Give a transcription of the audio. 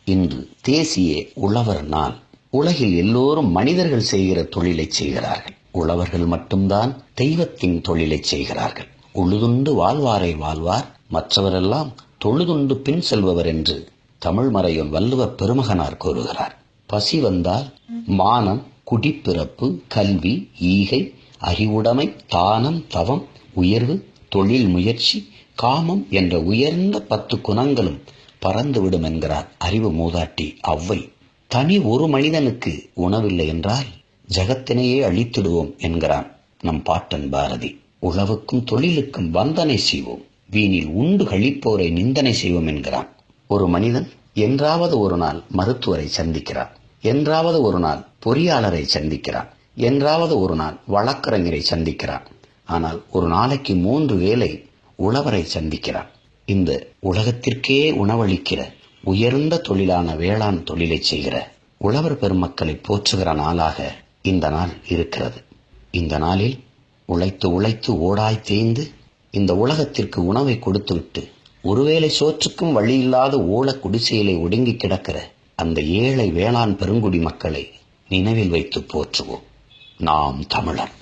இன்று தேசிய உழவர் நாள். உலகில் எல்லோரும் மனிதர்கள் செய்கிற தொழிலை செய்கிறார்கள். உழவர்கள் மட்டும்தான் தெய்வத்தின் தொழிலை செய்கிறார்கள். உழுதுண்டு வாழ்வாரை வாழ்வார், மற்றவரெல்லாம் தொழுதுண்டு பின் செல்பவர் என்று தமிழ் மறையில் வள்ளுவ பெருமகனார் கூறுகிறார். பசி வந்தால் மானம், குடிப்பிறப்பு, கல்வி, ஈகை, அறிவுடைமை, தானம், தவம், உயர்வு, தொழில் முயற்சி, காமம் என்ற உயர்ந்த 10 குணங்களும் பறந்துவிடும் என்கிறார் அறிவு மூதாட்டி ஔவை. தனி ஒரு மனிதனுக்கு உணவில்லை என்றால் ஜகத்தினையே அழித்திடுவோம் என்கிறான் நம் பாட்டன் பாரதி. உழவுக்கும் தொழிலுக்கும் வந்தனை செய்வோம், வீணில் உண்டு கழிப்போரை நிந்தனை செய்வோம் என்கிறான். ஒரு மனிதன் என்றாவது ஒரு நாள் மருத்துவரை சந்திக்கிறான், என்றாவது ஒரு நாள் பொறியாளரை சந்திக்கிறான், என்றாவது ஒரு நாள் வழக்கறிஞரை சந்திக்கிறான். ஆனால் ஒரு நாளைக்கு 3 வேளை உழவரை சந்திக்கிறான். இந்த உலகத்திற்கே உணவளிக்கிற உயர்ந்த தொழிலான வேளாண் தொழிலை செய்கிற உழவர் பெருமக்களை போற்றுகிற நாளாக இந்த நாள் இருக்கிறது. இந்த நாளில் உழைத்து உழைத்து ஓடாய் தேய்ந்து இந்த உலகத்திற்கு உணவை கொடுத்துவிட்டு ஒருவேளை சோற்றுக்கும் வழியில்லாத ஓல குடிசையிலே ஒடுங்கி கிடக்கிற அந்த ஏழை வேளாண் பெருங்குடி மக்களை நினைவில் வைத்து போற்றுவோம். நாம் தமிழர்.